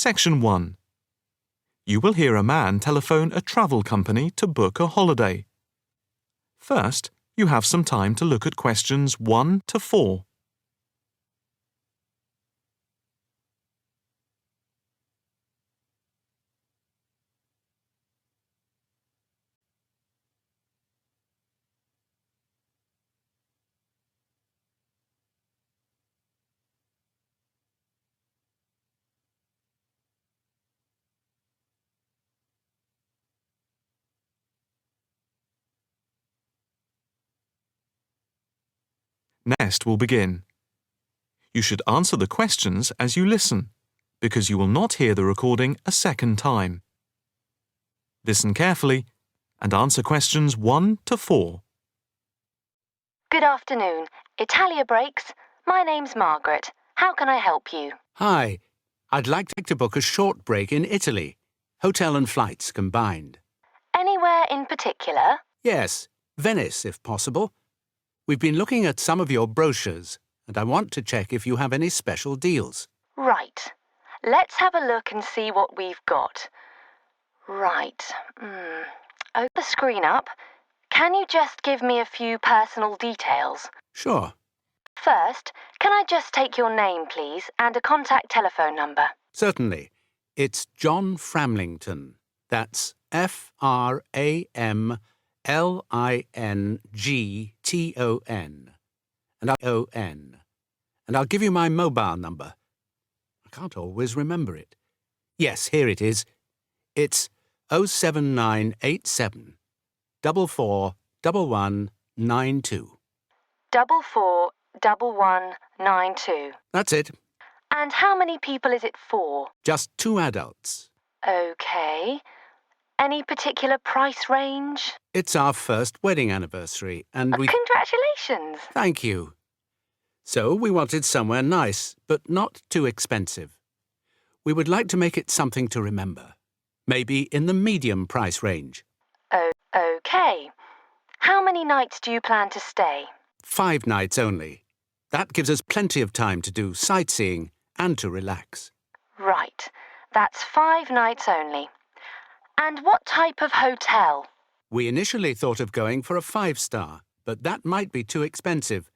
Section 1. You will hear a man telephone a travel company to book a holiday. First, you have some time to look at questions 1 to 4. Next will begin. You should answer the questions as you listen, because you will not hear the recording a second time. Listen carefully and answer questions 1 to 4. Good afternoon. Italia Breaks. My name's Margaret. How can I help you? Hi. I'd like to book a short break in Italy. Hotel and flights combined. Anywhere in particular? Yes, Venice if possible. We've been looking at some of your brochures, and I want to check if you have any special deals. Right. Let's have a look and see what we've got. Right. Open the screen up. Can you just give me a few personal details? Sure. First, can I just take your name, please, and a contact telephone number? Certainly. It's John Framlington. That's Framlington. And I'll give you my mobile number. I can't always remember it. Yes, here it is. It's 07987 441192. 441192. That's it. And how many people is it for? Just 2 adults. Okay. Any particular price range? It's our first wedding anniversary, and we... Congratulations! Thank you. So we wanted somewhere nice, but not too expensive. We would like to make it something to remember. Maybe in the medium price range. Okay. How many nights do you plan to stay? 5 nights only. That gives us plenty of time to do sightseeing and to relax. Right. That's 5 nights only. And what type of hotel? We initially thought of going for a 5-star, but that might be too expensive.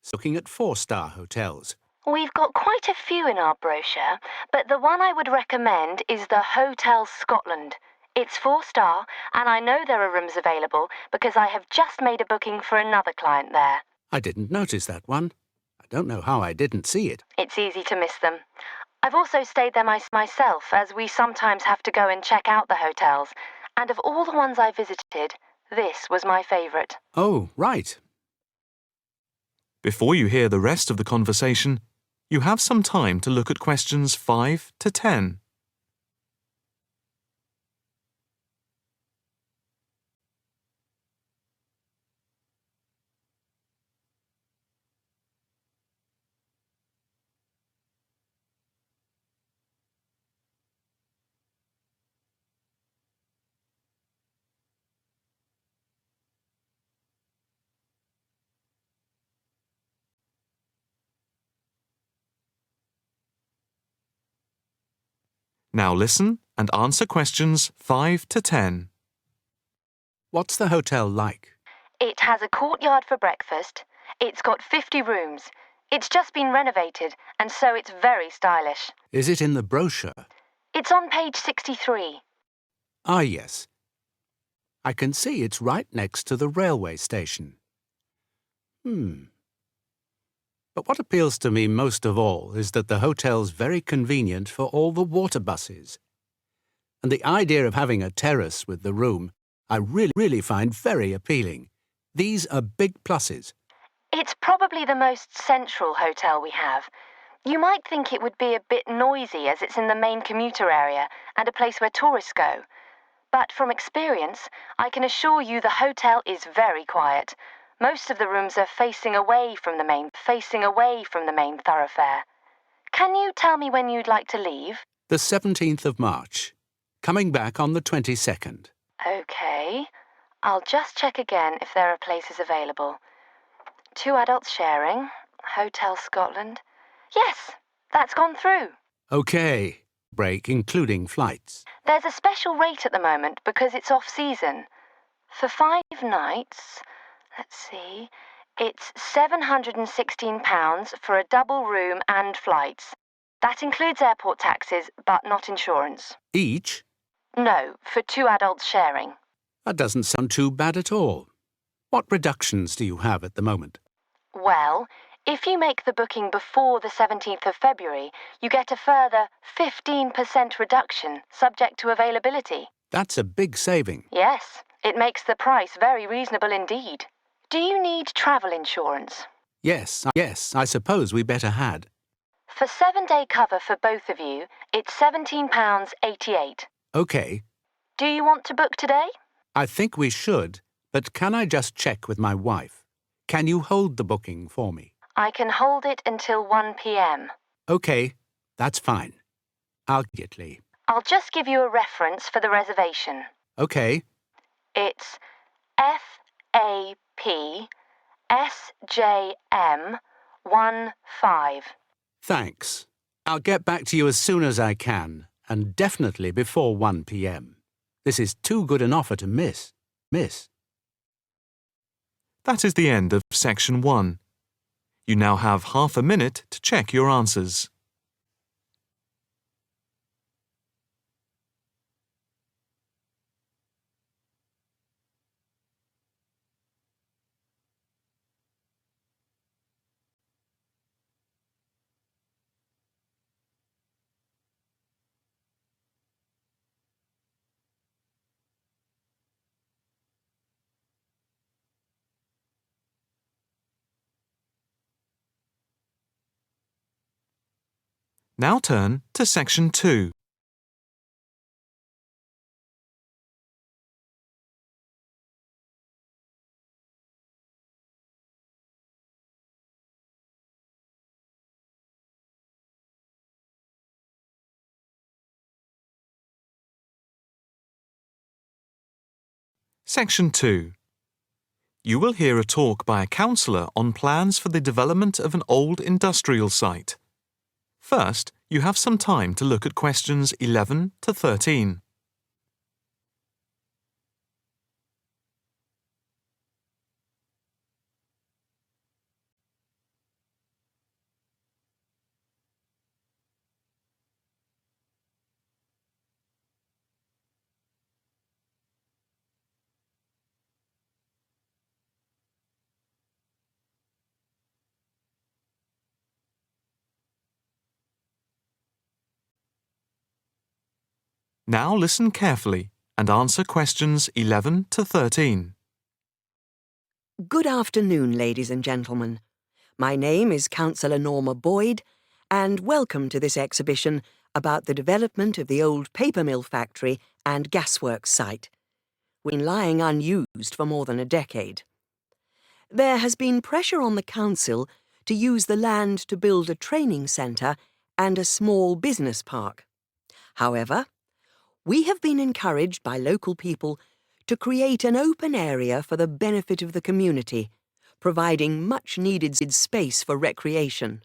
So looking at 4-star hotels. We've got quite a few in our brochure, but the one I would recommend is the Hotel Scotland. It's 4-star, and I know there are rooms available because I have just made a booking for another client there. I didn't notice that one. I don't know how I didn't see it. It's easy to miss them. I've also stayed there myself, as we sometimes have to go and check out the hotels. And of all the ones I visited, this was my favourite. Oh, right. Before you hear the rest of the conversation, you have some time to look at questions 5 to 10. Now listen and answer questions 5 to 10. What's the hotel like? It has a courtyard for breakfast. It's got 50 rooms. It's just been renovated, and so it's very stylish. Is it in the brochure? It's on page 63. Ah, yes. I can see it's right next to the railway station. But what appeals to me most of all is that the hotel's very convenient for all the water buses. And the idea of having a terrace with the room, I really find very appealing. These are big pluses. It's probably the most central hotel we have. You might think it would be a bit noisy as it's in the main commuter area and a place where tourists go. But from experience, I can assure you the hotel is very quiet. Most of the rooms are facing away from the main thoroughfare. Can you tell me when you'd like to leave? The 17th of March. Coming back on the 22nd. Okay. I'll just check again if there are places available. 2 adults sharing. Hotel Scotland. Yes, that's gone through. Okay. break, including flights. There's a special rate at the moment because it's off-season. For 5 nights, let's see, it's £716 for a double room and flights. That includes airport taxes, but not insurance. Each? No, for 2 adults sharing. That doesn't sound too bad at all. What reductions do you have at the moment? Well, if you make the booking before the 17th of February, you get a further 15% reduction, subject to availability. That's a big saving. Yes, it makes the price very reasonable indeed. Do you need travel insurance? Yes, I suppose we better had. For 7-day cover for both of you, it's £17.88. OK, Do you want to book today? I think we should, but can I just check with my wife? Can you hold the booking for me? I can hold it until 1 p.m. OK, that's fine. Immediately. I'll just give you a reference for the reservation. OK, It's FAPSJM15. thanks. I'll get back to you as soon as I can, and definitely before 1 p.m. This is too good an offer to miss. That is the end of section 1. You now have half a minute to check your answers. Now turn to section 2. Section 2. You will hear a talk by a counsellor on plans for the development of an old industrial site. First, you have some time to look at questions 11 to 13. Now listen carefully and answer questions 11 to 13. Good afternoon, ladies and gentlemen. My name is Councillor Norma Boyd, and welcome to this exhibition about the development of the old paper mill factory and gasworks site, been lying unused for more than a decade. There has been pressure on the council to use the land to build a training centre and a small business park. However, we have been encouraged by local people to create an open area for the benefit of the community, providing much-needed space for recreation.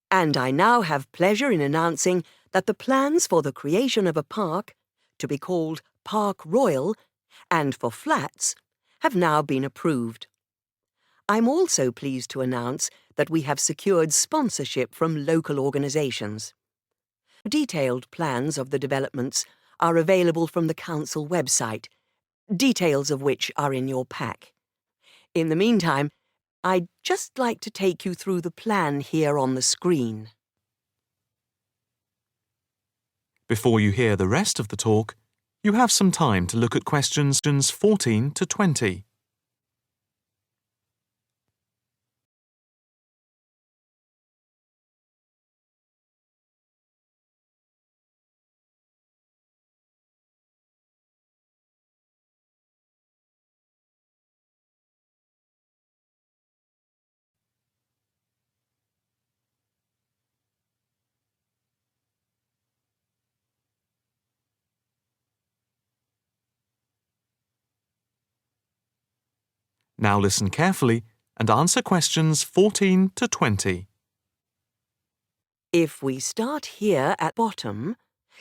And I now have pleasure in announcing that the plans for the creation of a park, to be called Park Royal, and for flats, have now been approved. I'm also pleased to announce that we have secured sponsorship from local organisations. Detailed plans of the developments are available from the council website, details of which are in your pack. In the meantime, I'd just like to take you through the plan here on the screen. Before you hear the rest of the talk, you have some time to look at questions 14 to 20. Now listen carefully and answer questions 14 to 20. If we start here at bottom,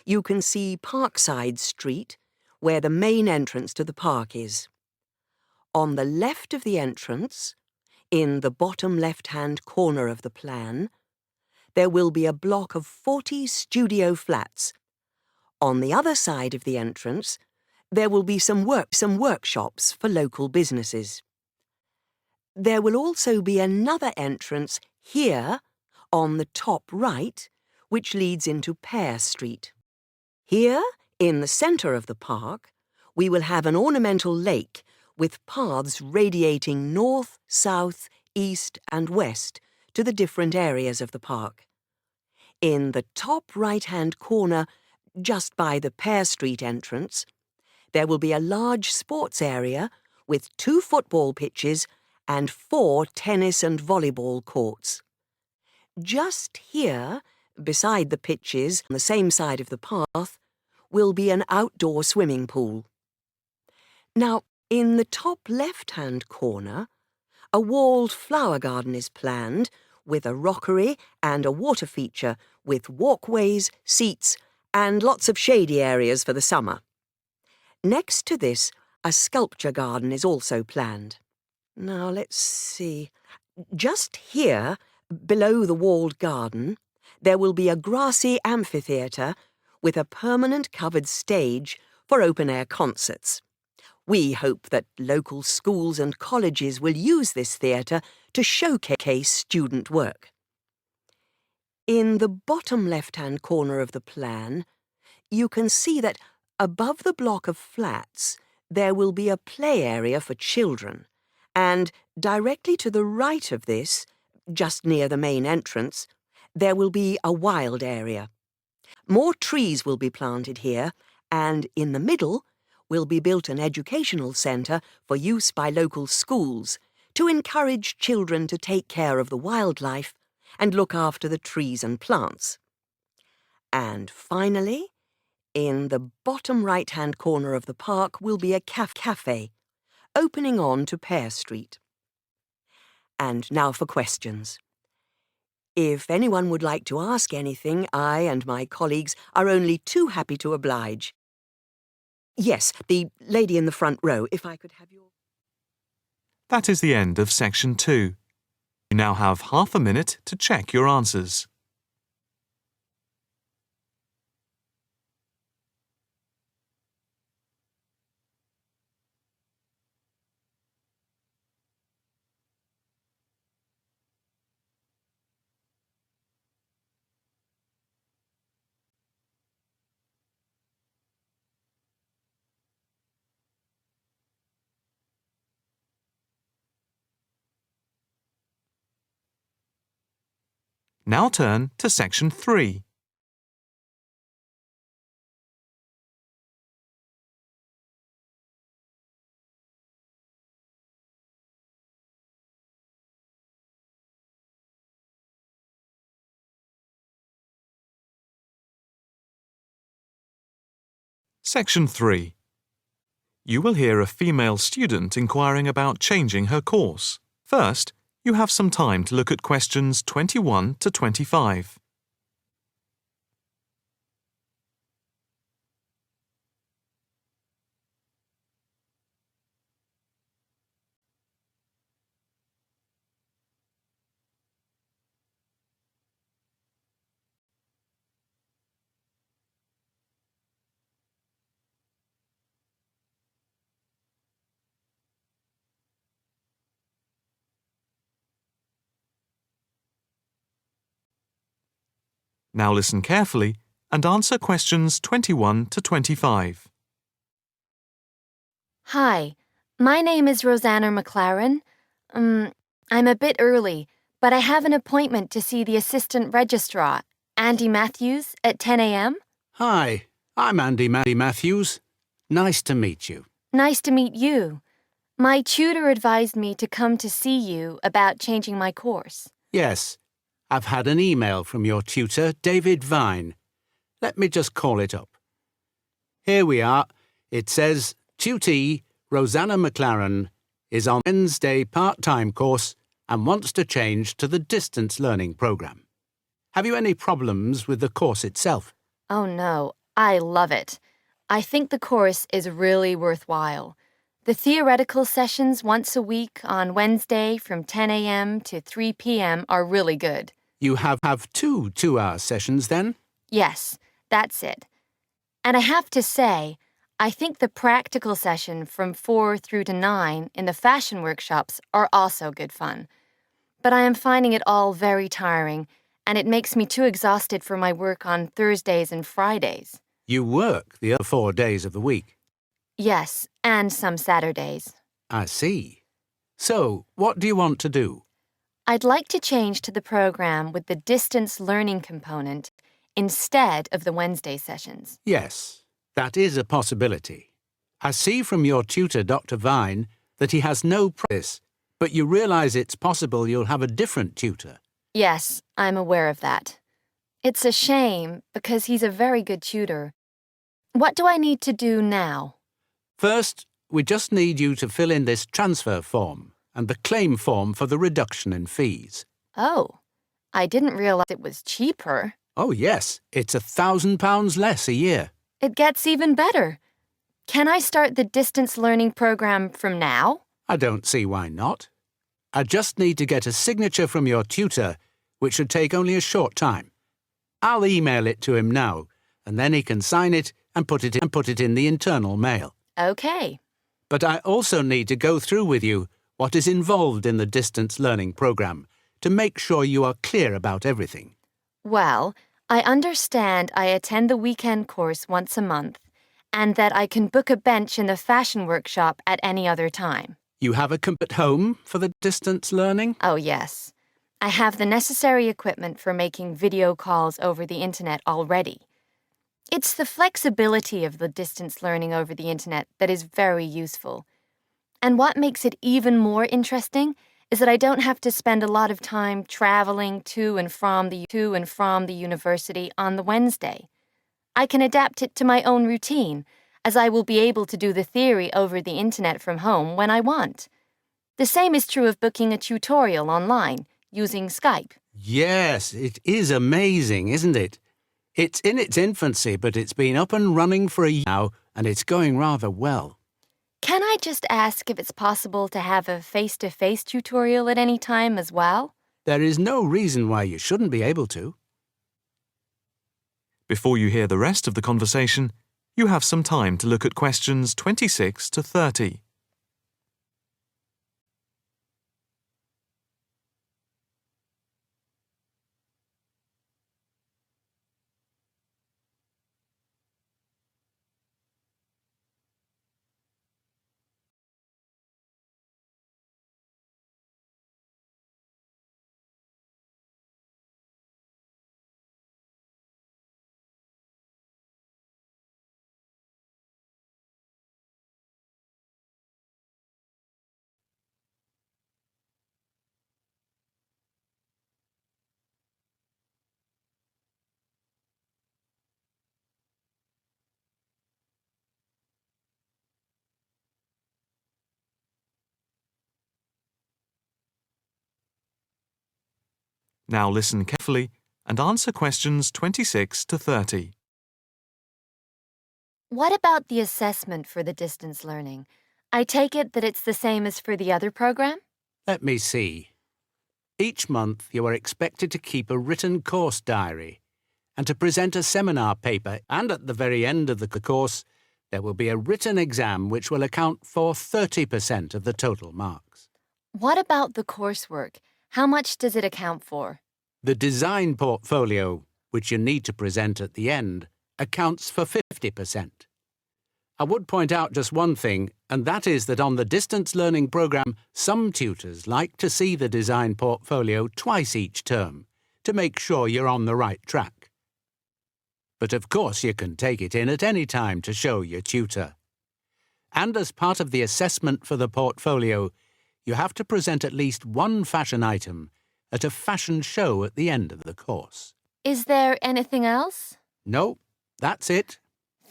you can see Parkside Street, where the main entrance to the park is. On the left of the entrance, in the bottom left-hand corner of the plan, there will be a block of 40 studio flats. On the other side of the entrance, there will be some workshops for local businesses. There will also be another entrance here, on the top right, which leads into Pear Street. Here, in the centre of the park, we will have an ornamental lake with paths radiating north, south, east and west to the different areas of the park. In the top right-hand corner, just by the Pear Street entrance, there will be a large sports area with 2 football pitches and 4 tennis and volleyball courts. Just here, beside the pitches on the same side of the path, will be an outdoor swimming pool. Now, in the top left-hand corner, a walled flower garden is planned with a rockery and a water feature with walkways, seats and lots of shady areas for the summer. Next to this, a sculpture garden is also planned. Now, let's see. Just here, below the walled garden, there will be a grassy amphitheatre with a permanent covered stage for open-air concerts. We hope that local schools and colleges will use this theatre to showcase student work. In the bottom left-hand corner of the plan, you can see that above the block of flats there will be a play area for children, and directly to the right of this, just near the main entrance, there will be a wild area. More trees will be planted here, and in the middle will be built an educational centre for use by local schools to encourage children to take care of the wildlife and look after the trees and plants. And finally, in the bottom right-hand corner of the park will be a cafe, opening on to Pear Street. And now for questions. If anyone would like to ask anything, I and my colleagues are only too happy to oblige. Yes, the lady in the front row, if I could have your... That is the end of section 2. You now have half a minute to check your answers. Now turn to section 3. Section 3. You will hear a female student inquiring about changing her course. First, you have some time to look at questions 21 to 25. Now listen carefully and answer questions 21 to 25. Hi, my name is Rosanna McLaren. I'm a bit early, but I have an appointment to see the assistant registrar, Andy Matthews, at 10 a.m. Hi, I'm Andy Matthews. Nice to meet you. Nice to meet you. My tutor advised me to come to see you about changing my course. Yes, I've had an email from your tutor, David Vine. Let me just call it up. Here we are. It says, Tutee Rosanna McLaren is on Wednesday part-time course and wants to change to the distance learning programme. Have you any problems with the course itself? Oh no, I love it. I think the course is really worthwhile. The theoretical sessions once a week on Wednesday from 10 a.m. to 3 p.m. are really good. You have two 2-hour sessions then? Yes, that's it. And I have to say, I think the practical session from 4 through to 9 in the fashion workshops are also good fun. But I am finding it all very tiring, and it makes me too exhausted for my work on Thursdays and Fridays. You work the other 4 days of the week. Yes, and some Saturdays. I see. So, what do you want to do? I'd like to change to the program with the distance learning component instead of the Wednesday sessions. Yes, that is a possibility. I see from your tutor, Dr. Vine, that he has no practice, but you realize it's possible you'll have a different tutor. Yes, I'm aware of that. It's a shame because he's a very good tutor. What do I need to do now? First, we just need you to fill in this transfer form and the claim form for the reduction in fees. Oh, I didn't realize it was cheaper. Oh yes, it's £1,000 less a year. It gets even better. Can I start the distance learning program from now? I don't see why not. I just need to get a signature from your tutor, which should take only a short time. I'll email it to him now, and then he can sign it and put it in the internal mail. Okay. But I also need to go through with you what is involved in the distance learning program to make sure you are clear about everything. Well, I understand I attend the weekend course once a month, and that I can book a bench in the fashion workshop at any other time. You have a computer at home for the distance learning? Oh, yes. I have the necessary equipment for making video calls over the internet already. It's the flexibility of the distance learning over the internet that is very useful. And what makes it even more interesting is that I don't have to spend a lot of time traveling to and from the university on the Wednesday. I can adapt it to my own routine, as I will be able to do the theory over the internet from home when I want. The same is true of booking a tutorial online using Skype. Yes, it is amazing, isn't it? It's in its infancy, but it's been up and running for a year now, and it's going rather well. Can I just ask if it's possible to have a face-to-face tutorial at any time as well? There is no reason why you shouldn't be able to. Before you hear the rest of the conversation, you have some time to look at questions 26 to 30. Now listen carefully and answer questions 26 to 30. What about the assessment for the distance learning? I take it that it's the same as for the other program? Let me see. Each month you are expected to keep a written course diary and to present a seminar paper, and at the very end of the course there will be a written exam which will account for 30% of the total marks. What about the coursework? How much does it account for? The design portfolio, which you need to present at the end, accounts for 50%. I would point out just one thing, and that is that on the distance learning program, some tutors like to see the design portfolio twice each term to make sure you're on the right track. But of course you can take it in at any time to show your tutor. And as part of the assessment for the portfolio, you have to present at least one fashion item at a fashion show at the end of the course. Is there anything else? No, that's it.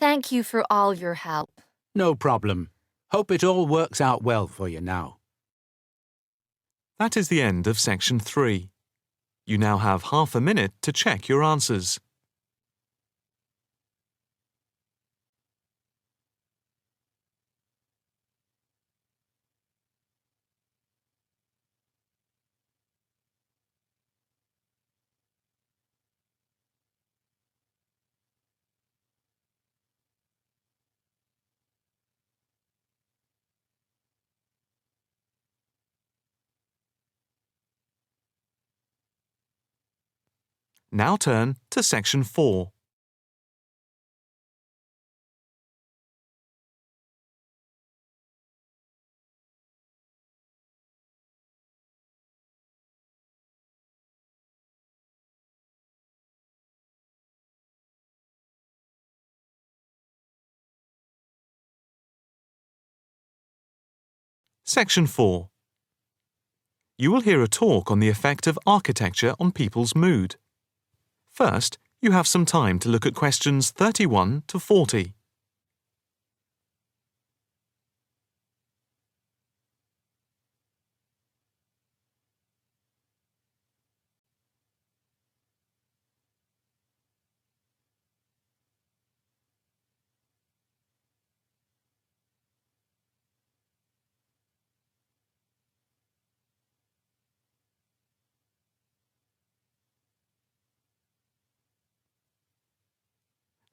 Thank you for all your help. No problem. Hope it all works out well for you now. That is the end of section 3. You now have half a minute to check your answers. Now turn to Section 4. Section 4. You will hear a talk on the effect of architecture on people's mood. First, you have some time to look at questions 31 to 40.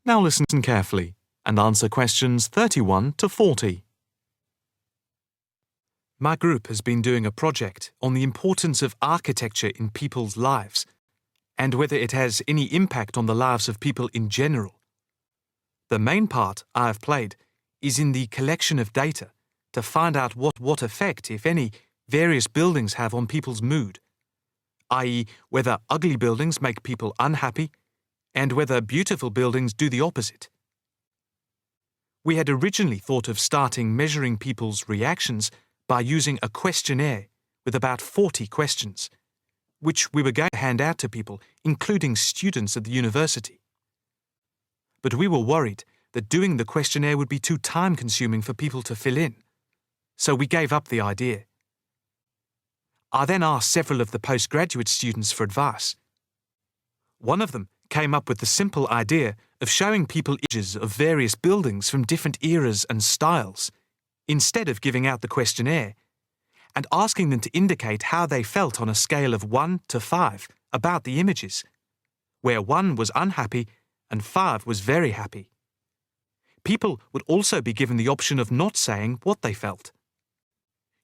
Now listen carefully and answer questions 31 to 40. My group has been doing a project on the importance of architecture in people's lives and whether it has any impact on the lives of people in general. The main part I have played is in the collection of data to find out what effect, if any, various buildings have on people's mood, i.e., whether ugly buildings make people unhappy and whether beautiful buildings do the opposite. We had originally thought of starting measuring people's reactions by using a questionnaire with about 40 questions, which we were going to hand out to people, including students at the university. But we were worried that doing the questionnaire would be too time-consuming for people to fill in, so we gave up the idea. I then asked several of the postgraduate students for advice. One of them came up with the simple idea of showing people images of various buildings from different eras and styles, instead of giving out the questionnaire, and asking them to indicate how they felt on a scale of 1 to 5 about the images, where 1 was unhappy and 5 was very happy. People would also be given the option of not saying what they felt.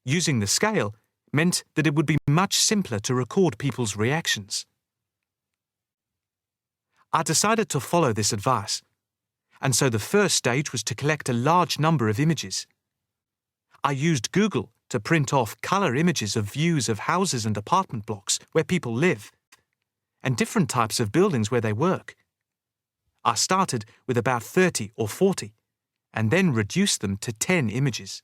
Using the scale meant that it would be much simpler to record people's reactions. I decided to follow this advice, and so the first stage was to collect a large number of images. I used Google to print off colour images of views of houses and apartment blocks where people live, and different types of buildings where they work. I started with about 30 or 40, and then reduced them to 10 images.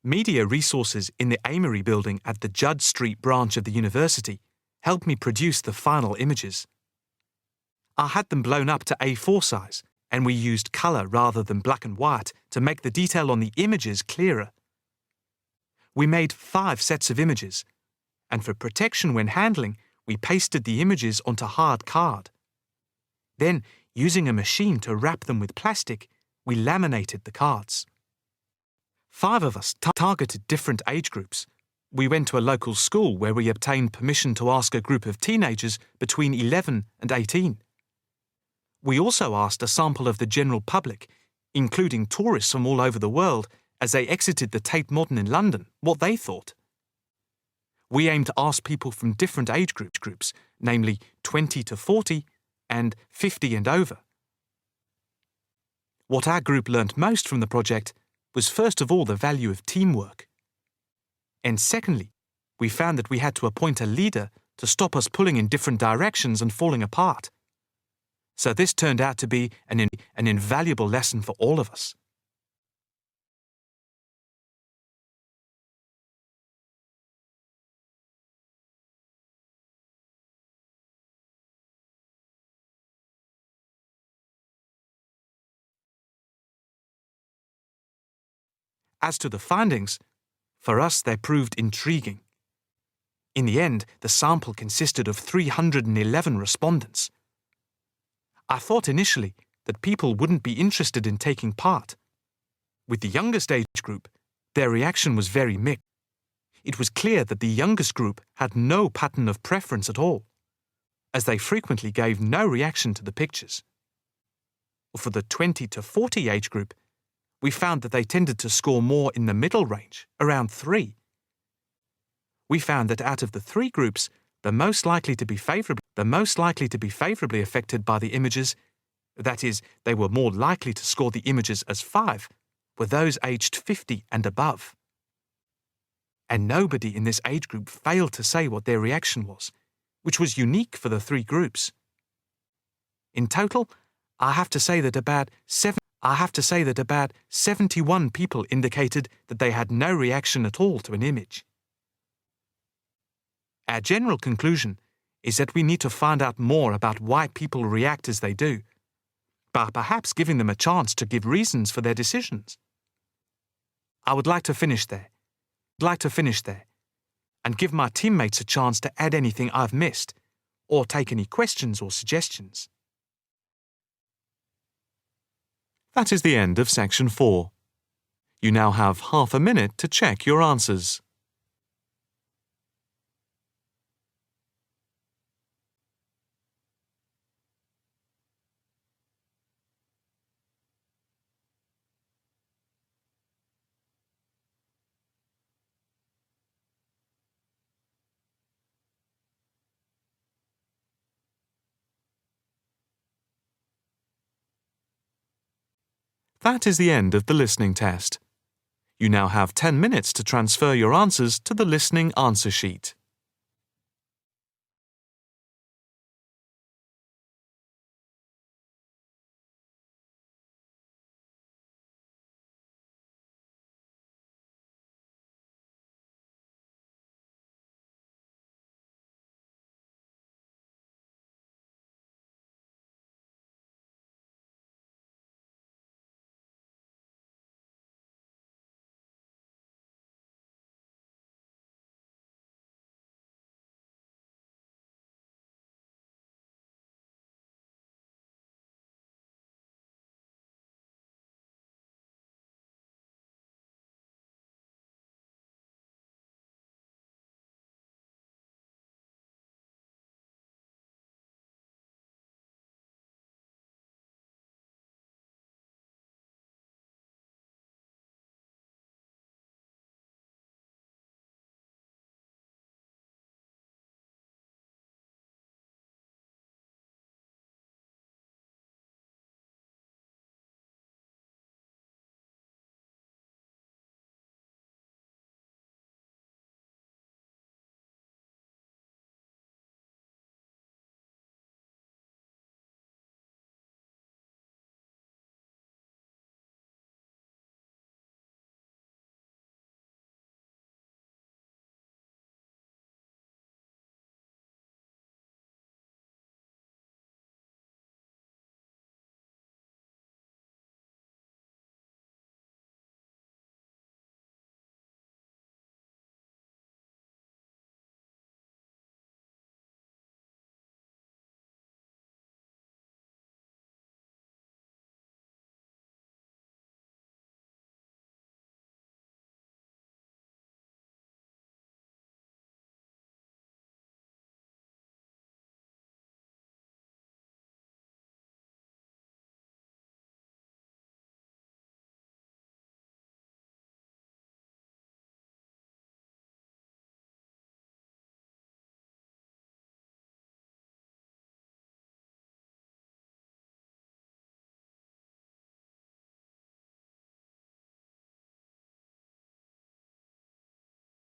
Media resources in the Amory building at the Judd Street branch of the university helped me produce the final images. I had them blown up to A4 size, and we used colour rather than black and white to make the detail on the images clearer. We made 5 sets of images, and for protection when handling, we pasted the images onto hard card. Then, using a machine to wrap them with plastic, we laminated the cards. 5 of us targeted different age groups. We went to a local school where we obtained permission to ask a group of teenagers between 11 and 18. We also asked a sample of the general public, including tourists from all over the world, as they exited the Tate Modern in London, what they thought. We aimed to ask people from different age groups, namely 20 to 40 and 50 and over. What our group learnt most from the project was first of all the value of teamwork. And secondly, we found that we had to appoint a leader to stop us pulling in different directions and falling apart. So this turned out to be an invaluable lesson for all of us. As to the findings, for us they proved intriguing. In the end, the sample consisted of 311 respondents. I thought initially that people wouldn't be interested in taking part. With the youngest age group, their reaction was very mixed. It was clear that the youngest group had no pattern of preference at all, as they frequently gave no reaction to the pictures. For the 20 to 40 age group, we found that they tended to score more in the middle range, around 3. We found that out of the 3 groups, the most likely to be favourable The most likely to be favourably affected by the images, that is, they were more likely to score the images as 5, were those aged 50 and above. And nobody in this age group failed to say what their reaction was, which was unique for the 3 groups. In total, I have to say that about 71 people indicated that they had no reaction at all to an image. Our general conclusion is that we need to find out more about why people react as they do, by perhaps giving them a chance to give reasons for their decisions. I would like to finish there, and give my teammates a chance to add anything I've missed, or take any questions or suggestions. That is the end of section 4. You now have half a minute to check your answers. That is the end of the listening test. You now have 10 minutes to transfer your answers to the listening answer sheet.